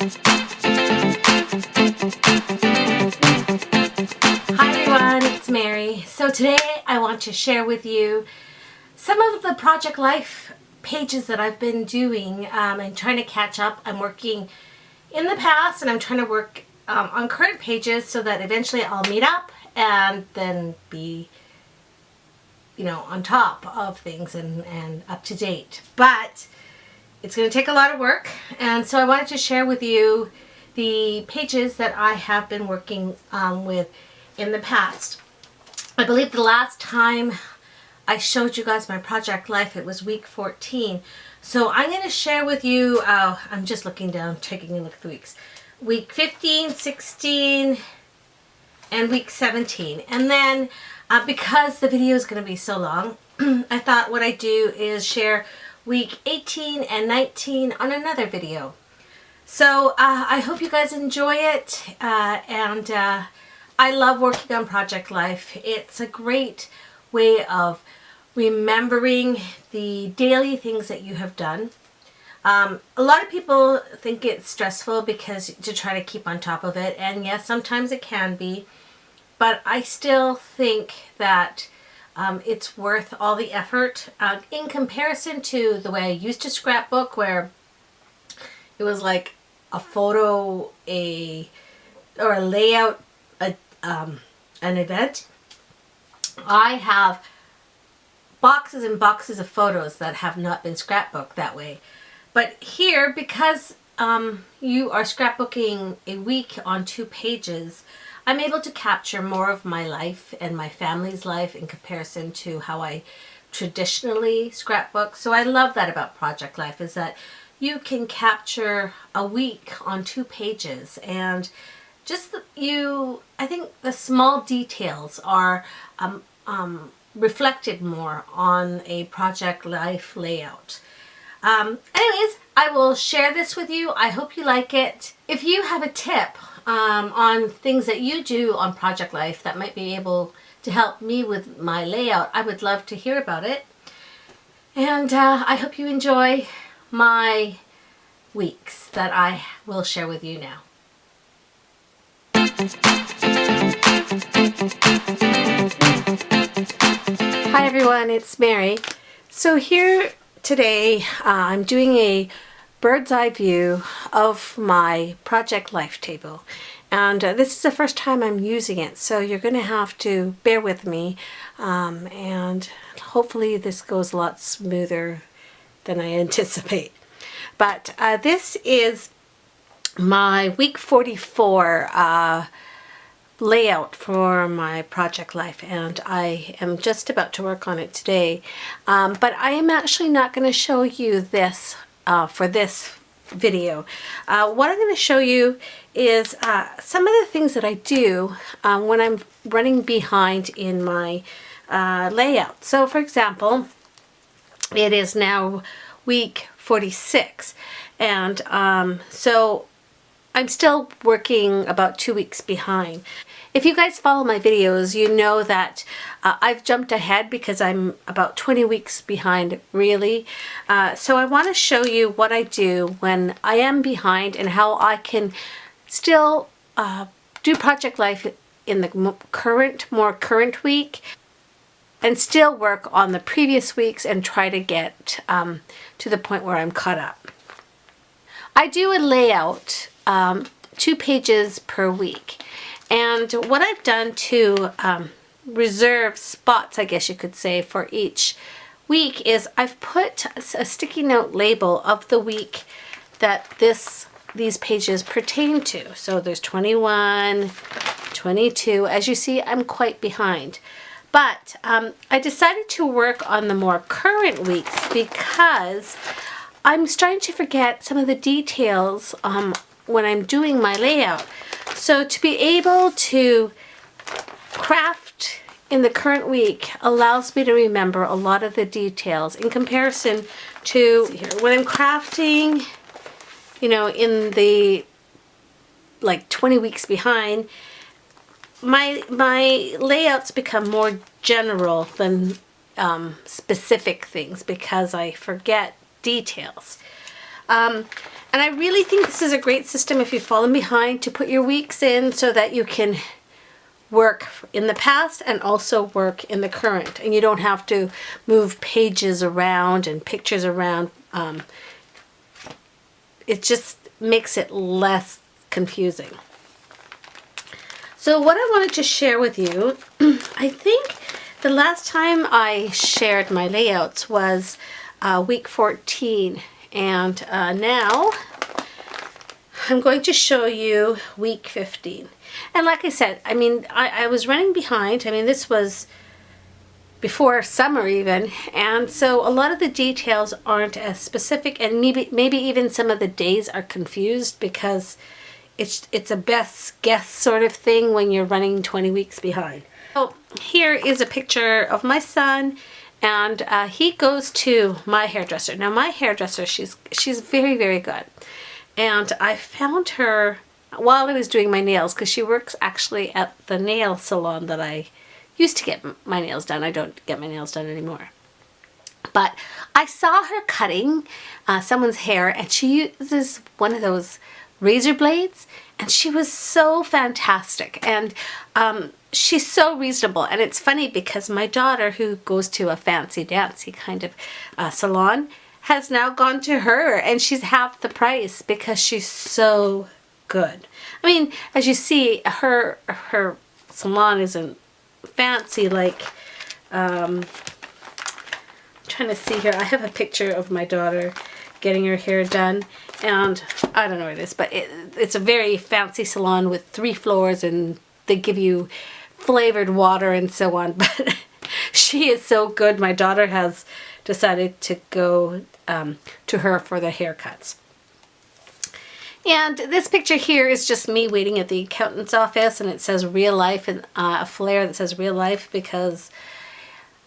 Hi everyone, it's Mary. So today I want to share with you some of the Project Life pages that I've been doing and trying to catch up. I'm working in the past and I'm trying to work on current pages so that eventually I'll meet up and then be, you know, on top of things and up to date. But it's going to take a lot of work, and so I wanted to share with you the pages that I have been working with in the past. I believe the last time I showed you guys my Project Life, it was week 14. So I'm going to share with you, I'm just looking down, taking a look at the weeks. Week 15, 16, and week 17. And then because the video is going to be so long, I thought what I'd do is share week 18 and 19 on another video. So I hope you guys enjoy it, and I love working on Project Life. It's a great way of remembering the daily things that you have done. A lot of people think it's stressful because to try to keep on top of it, and yes, sometimes it can be, but I still think that it's worth all the effort in comparison to the way I used to scrapbook, where it was like a photo, or a layout, an event. I have boxes and boxes of photos that have not been scrapbooked that way. But here, because you are scrapbooking a week on 2 pages, I'm able to capture more of my life and my family's life in comparison to how I traditionally scrapbook. So I love that about Project Life, is that you can capture a week on 2 pages, and just I think the small details are reflected more on a Project Life layout. Anyways, I will share this with you. I hope you like it. If you have a tip on things that you do on Project Life that might be able to help me with my layout, I would love to hear about it. And I hope you enjoy my weeks that I will share with you now. Hi everyone, it's Mary. So here today I'm doing a bird's eye view of my Project Life table, and this is the first time I'm using it, so you're going to have to bear with me, and hopefully this goes a lot smoother than I anticipate. But this is my week 44 layout for my Project Life, and I am just about to work on it today, but I am actually not going to show you this for this video. What I'm going to show you is some of the things that I do when I'm running behind in my layout. So for example, it is now week 46, and so I'm still working about 2 weeks behind. If you guys follow my videos, you know that I've jumped ahead because I'm about 20 weeks behind, really. So I want to show you what I do when I am behind and how I can still do Project Life in the more current week, and still work on the previous weeks and try to get to the point where I'm caught up. I do a layout 2 pages per week, and what I've done to reserve spots, I guess you could say, for each week is I've put a sticky note label of the week that these pages pertain to. So there's 21, 22. As you see, I'm quite behind. But I decided to work on the more current weeks because I'm starting to forget some of the details when I'm doing my layout. So to be able to craft in the current week allows me to remember a lot of the details in comparison to when I'm crafting, you know, in the like 20 weeks behind. My layouts become more general than specific things because I forget details. And I really think this is a great system if you've fallen behind to put your weeks in so that you can work in the past and also work in the current, and you don't have to move pages around and pictures around. It just makes it less confusing. So what I wanted to share with you, I think the last time I shared my layouts was week 14, and now I'm going to show you week 15. And like I said, I mean, I was running behind. I mean, this was before summer even, and so a lot of the details aren't as specific, and maybe even some of the days are confused because it's a best guess sort of thing when you're running 20 weeks behind. So here is a picture of my son, and he goes to my hairdresser. Now my hairdresser, she's very, very good, and I found her while I was doing my nails, because she works actually at the nail salon that I used to get my nails done. I don't get my nails done anymore. But I saw her cutting someone's hair, and she uses one of those razor blades, and she was so fantastic, and she's so reasonable. And it's funny because my daughter, who goes to a fancy dancy kind of salon, has now gone to her, and she's half the price because she's so good. I mean, as you see, her salon isn't fancy like I'm trying to see here. I have a picture of my daughter getting her hair done, and I don't know what it is, but it's a very fancy salon with 3 floors, and they give you flavored water and so on. But she is so good. My daughter has decided to go to her for the haircuts. And this picture here is just me waiting at the accountant's office, and it says real life, and a flare that says real life, because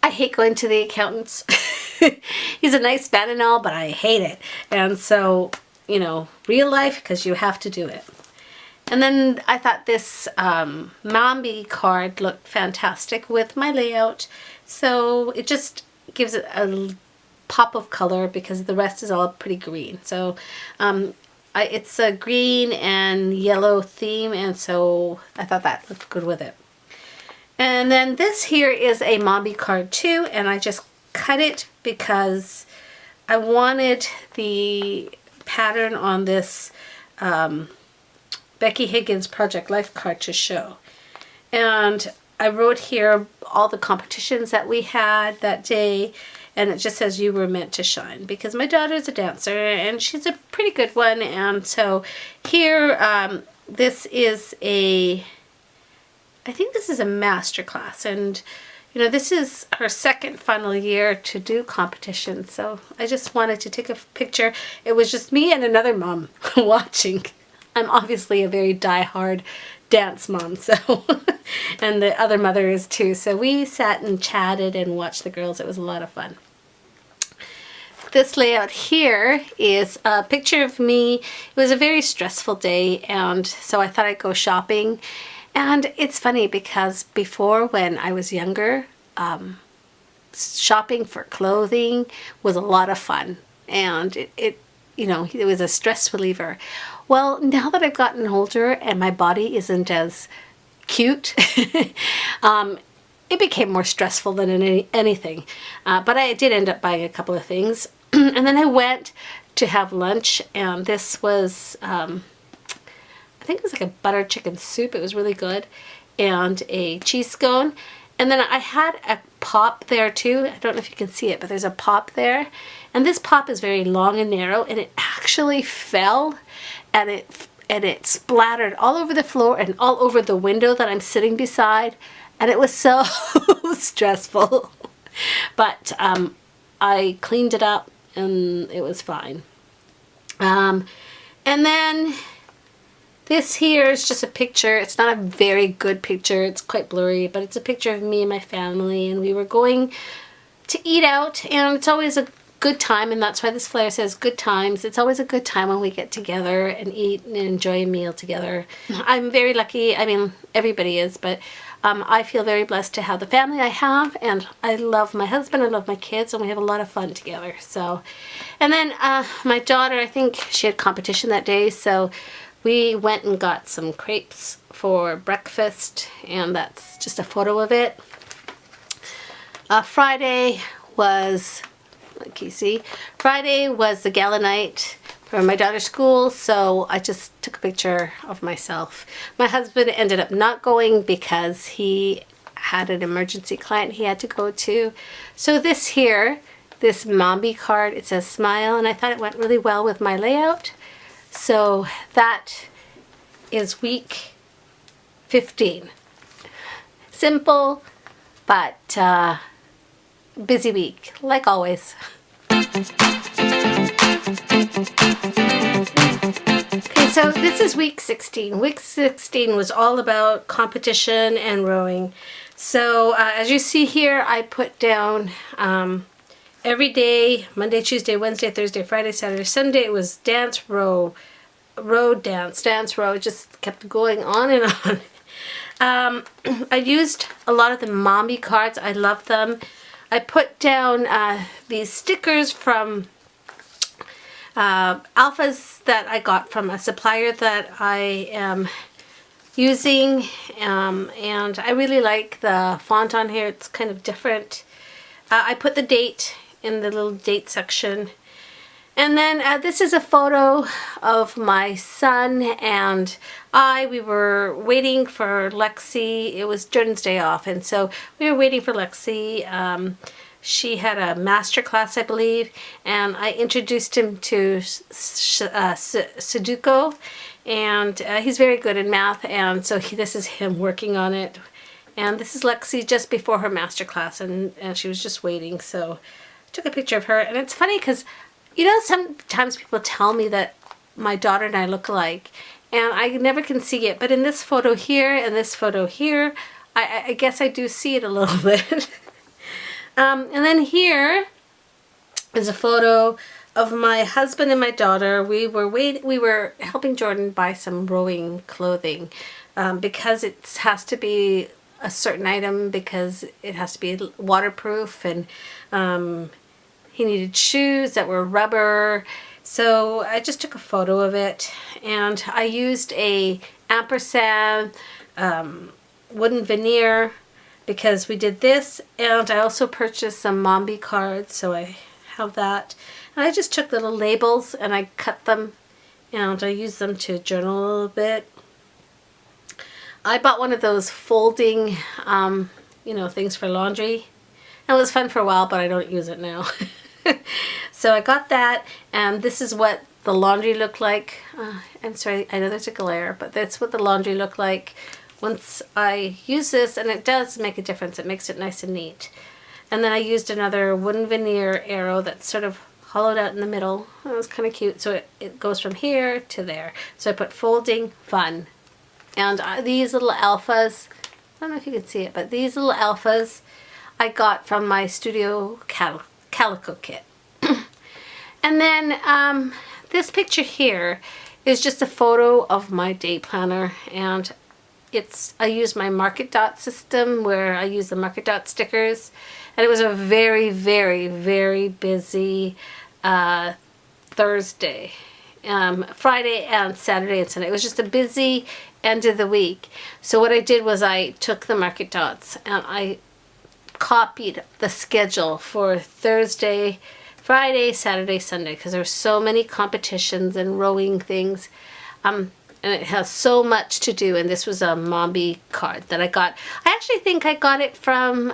I hate going to the accountant's. He's a nice man and all, but I hate it. And so, you know, real life, because you have to do it. And then I thought this Mambi card looked fantastic with my layout, so it just gives it a pop of color because the rest is all pretty green. So it's a green and yellow theme, and so I thought that looked good with it. And then this here is a Mambi card too, and I just cut it because I wanted the pattern on this Becky Higgins Project Life card to show. And I wrote here all the competitions that we had that day, and it just says you were meant to shine, because my daughter's a dancer and she's a pretty good one. And so here, this is I think this is a master class, and you know, this is her second final year to do competition, so I just wanted to take a picture. It was just me and another mom watching. I'm obviously a very die-hard dance mom, so and the other mother is too. So we sat and chatted and watched the girls. It was a lot of fun. This layout here is a picture of me. It was a very stressful day, and so I thought I'd go shopping. And it's funny because before, when I was younger, shopping for clothing was a lot of fun, and it you know, it was a stress reliever. Well, now that I've gotten older and my body isn't as cute, it became more stressful than anything. But I did end up buying a couple of things. And then I went to have lunch, and this was, I think it was like a butter chicken soup. It was really good. And a cheese scone. And then I had a pop there too. I don't know if you can see it, but there's a pop there. And this pop is very long and narrow, and it actually fell, and it splattered all over the floor and all over the window that I'm sitting beside, and it was so stressful. But I cleaned it up and it was fine. And then this here is just a picture. It's not a very good picture. It's quite blurry, but it's a picture of me and my family, and we were going to eat out, and it's always a good time, and that's why this flyer says good times. It's always a good time when we get together and eat and enjoy a meal together. I'm very lucky. I mean, everybody is, but I feel very blessed to have the family I have, and I love my husband, I love my kids, and we have a lot of fun together. So, and then my daughter, I think she had competition that day, so we went and got some crepes for breakfast, and that's just a photo of it. Friday was, like you see, Friday was the gala night for my daughter's school, so I just took a picture of myself. My husband ended up not going because he had an emergency client he had to go to. So this here, this Mombi card, it says smile, and I thought it went really well with my layout. So that is week 15. Simple, but busy week, like always. Okay, so this is week 16. Week 16 was all about competition and rowing. So as you see here, I put down every day, Monday, Tuesday, Wednesday, Thursday, Friday, Saturday, Sunday, it was dance, row, dance, row. It just kept going on and on. I used a lot of the Mombi cards. I love them. I put down these stickers from alphas that I got from a supplier that I am using, and I really like the font on here. It's kind of different. I put the date in the little date section. And then this is a photo of my son and we were waiting for Lexi. It was Jordan's day off, and so we were waiting for Lexi. She had a master class, I believe, and I introduced him to Sudoku, and he's very good in math, and so this is him working on it. And this is Lexi just before her master class, and she was just waiting, so I took a picture of her. And it's funny because, you know, sometimes people tell me that my daughter and I look alike, and I never can see it. But in this photo here and this photo here, I guess I do see it a little bit. And then here is a photo of my husband and my daughter. We were helping Jordan buy some rowing clothing because it has to be a certain item, because it has to be waterproof, and he needed shoes that were rubber. So I just took a photo of it, and I used a ampersand wooden veneer because we did this, and I also purchased some Mombi cards, so I have that. And I just took little labels and I cut them, and I used them to journal a little bit. I bought one of those folding, you know, things for laundry. It was fun for a while, but I don't use it now. So I got that, and this is what the laundry looked like. I'm sorry, I know there's a glare, but that's what the laundry looked like once I use this, and it does make a difference. It makes it nice and neat. And then I used another wooden veneer arrow that's sort of hollowed out in the middle. It was kind of cute. So it goes from here to there. So I put folding fun. And these little alphas, I don't know if you can see it, but these little alphas I got from my Studio Calico kit. And then this picture here is just a photo of my day planner, and I use my Market Dot system where I use the Market Dot stickers, and it was a very, very, very busy Thursday, Friday and Saturday and Sunday. It was just a busy end of the week. So what I did was I took the Market Dots and I copied the schedule for Thursday, Friday, Saturday, Sunday, because there were so many competitions and rowing things. And it has so much to do, and this was a Mombi card that I got. I actually think I got it from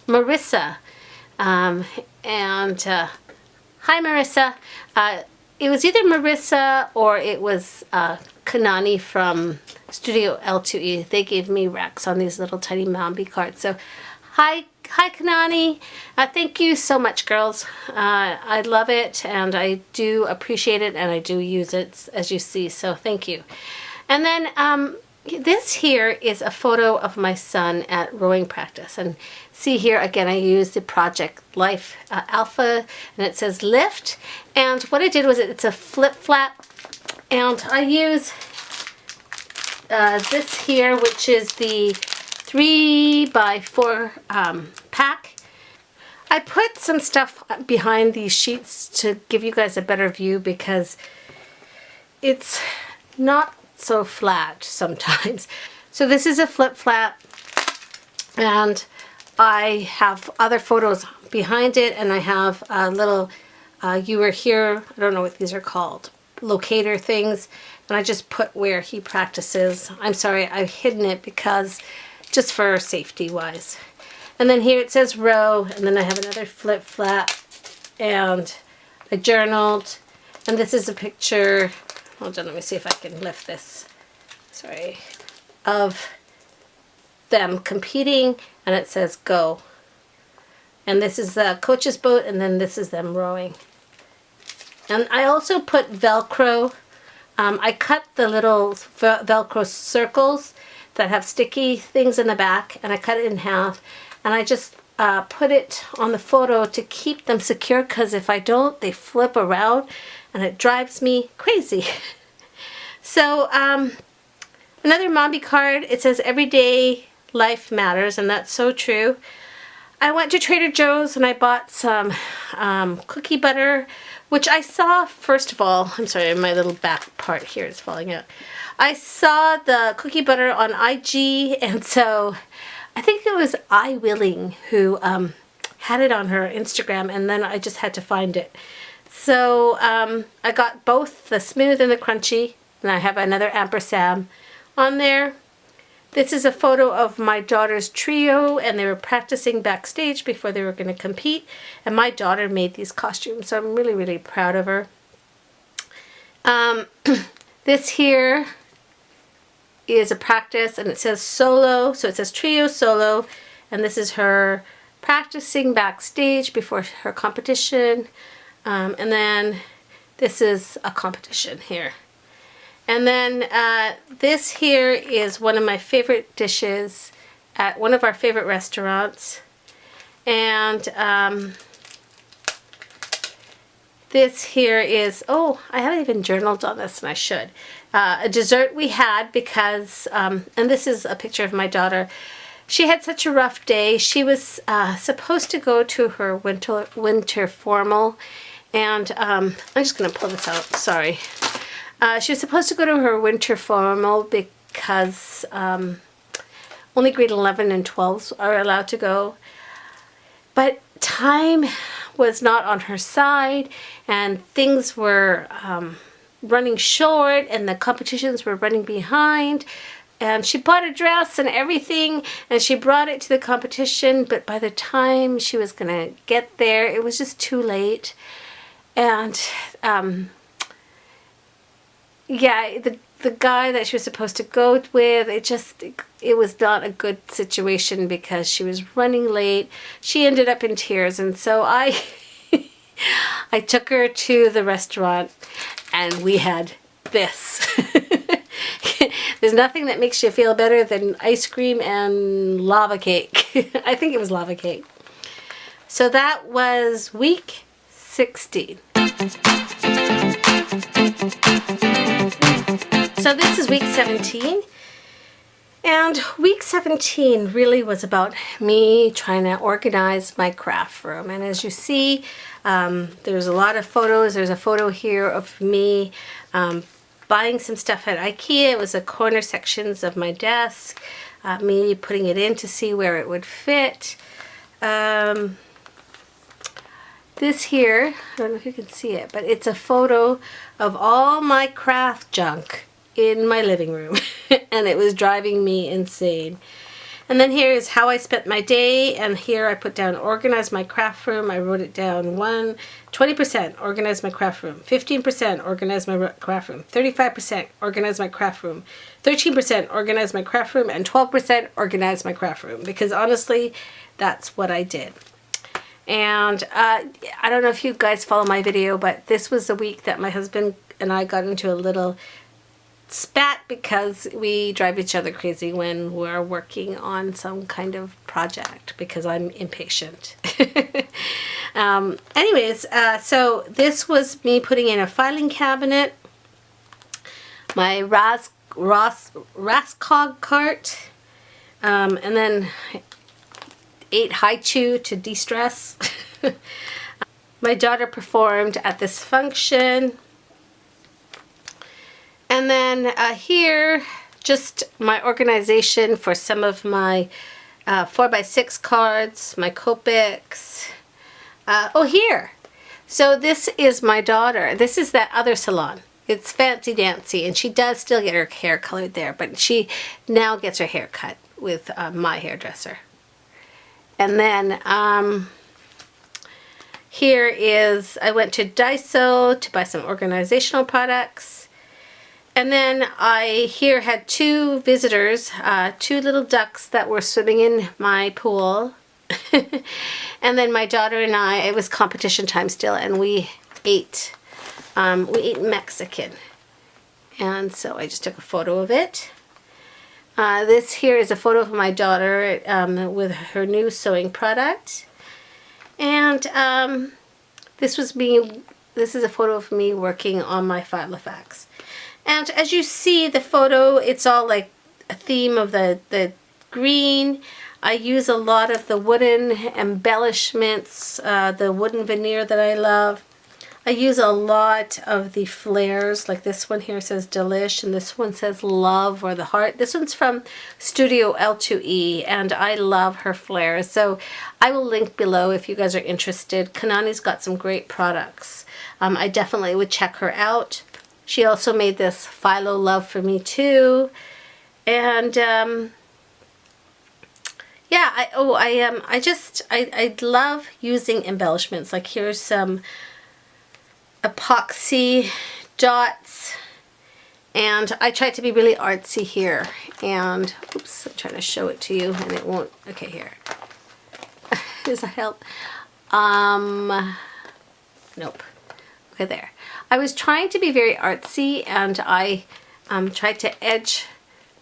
Marissa. Hi Marissa. It was either Marissa or it was Kanani from Studio L2E. They gave me racks on these little tiny Mombi cards. So hi Kanani. Thank you so much, girls. I love it, and I do appreciate it, and I do use it, as you see, so thank you. And then this here is a photo of my son at rowing practice, and see here again I used the Project Life Alpha, and it says lift, and what I did was it's a flip flap, and I use this here, which is the 3x4 pack. I put some stuff behind these sheets to give you guys a better view because it's not so flat sometimes. So this is a flip flap, and I have other photos behind it, and I have a little you were here, I don't know what these are called, locator things, and I just put where he practices. I'm sorry, I've hidden it because just for safety wise. And then here it says row, and then I have another flip flap, and I journaled, and this is a picture, hold on, let me see if I can lift this, sorry, of them competing, and it says go. And this is the coach's boat, and then this is them rowing. And I also put Velcro. I cut the little Velcro circles that have sticky things in the back, and I cut it in half, and I just put it on the photo to keep them secure, because if I don't, they flip around and it drives me crazy. So another Mommy card, it says everyday life matters, and that's so true. I went to Trader Joe's and I bought some cookie butter, which I saw, first of all, I'm sorry, my little back part here is falling out. I saw the cookie butter on IG, and so I think it was iWilling who had it on her Instagram, and then I just had to find it. So I got both the smooth and the crunchy, and I have another ampersand on there. This is a photo of my daughter's trio, and they were practicing backstage before they were going to compete, and my daughter made these costumes, so I'm really, really proud of her. This here is a practice, and it says solo, so it says trio solo, and this is her practicing backstage before her competition, and then this is a competition here. And then this here is one of my favorite dishes at one of our favorite restaurants, and this here is, oh, I haven't even journaled on this, and I should. A dessert we had because, and this is a picture of my daughter. She had such a rough day. She was supposed to go to her winter formal, and I'm just going to pull this out, sorry. She was supposed to go to her winter formal because only grade 11 and 12s are allowed to go. But time was not on her side, and things were running short, and the competitions were running behind. And she bought a dress and everything, and she brought it to the competition, but by the time she was going to get there, it was just too late. And yeah, the guy that she was supposed to go with, it was not a good situation because she was running late. She ended up in tears, and so I took her to the restaurant, and we had this. There's nothing that makes you feel better than ice cream and lava cake. I think it was lava cake. So that was week 16. So this is week 17, and week 17 really was about me trying to organize my craft room. And as you see, there's a lot of photos. There's a photo here of me buying some stuff at IKEA. It was the corner sections of my desk, me putting it in to see where it would fit. This here, I don't know if you can see it, but it's a photo of all my craft junk in my living room, and it was driving me insane. And then here is how I spent my day, and here I put down organize my craft room. I wrote it down 20% organize my craft room, 15% organize my craft room, 35% organize my craft room, 13% organize my craft room, and 12% organize my craft room, because honestly, that's what I did. And I don't know if you guys follow my video, but this was the week that my husband and I got into a little spat because we drive each other crazy when we're working on some kind of project because I'm impatient. Anyways, so this was me putting in a filing cabinet, my Raskog cart, and then ate Haichu to de-stress. My daughter performed at this function. And then here, just my organization for some of my 4x6 cards, my Copics. Oh, here. So this is my daughter. This is that other salon. It's Fancy Dancy, and she does still get her hair colored there, but she now gets her hair cut with my hairdresser. And then here is, I went to Daiso to buy some organizational products. And then I here had two visitors, two little ducks that were swimming in my pool. And then my daughter and I, it was competition time still, and we ate Mexican. And so I just took a photo of it. This here is a photo of my daughter with her new sewing product. And this is a photo of me working on my Filofax. And as you see the photo, it's all like a theme of the green. I use a lot of the wooden embellishments, the wooden veneer that I love. I use a lot of the flares, like this one here says Delish, and this one says Love or the Heart. This one's from Studio L2E, and I love her flares. So I will link below if you guys are interested. Kanani's got some great products. I definitely would check her out. She also made this Philo Love for me too. And yeah, I love using embellishments. Like here's some epoxy dots, and I tried to be really artsy here. And oops, I'm trying to show it to you and it won't. Okay, here. Does that help? Nope. Okay, there. I was trying to be very artsy, and I tried to edge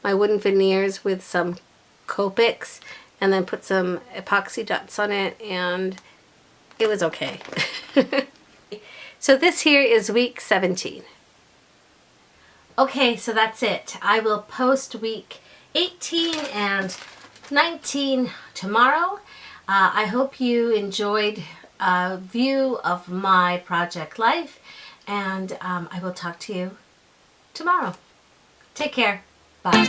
my wooden veneers with some Copics and then put some epoxy dots on it, and it was okay. So this here is week 17. Okay, so that's it. I will post week 18 and 19 tomorrow. I hope you enjoyed a view of my project life, and I will talk to you tomorrow. Take care. Bye.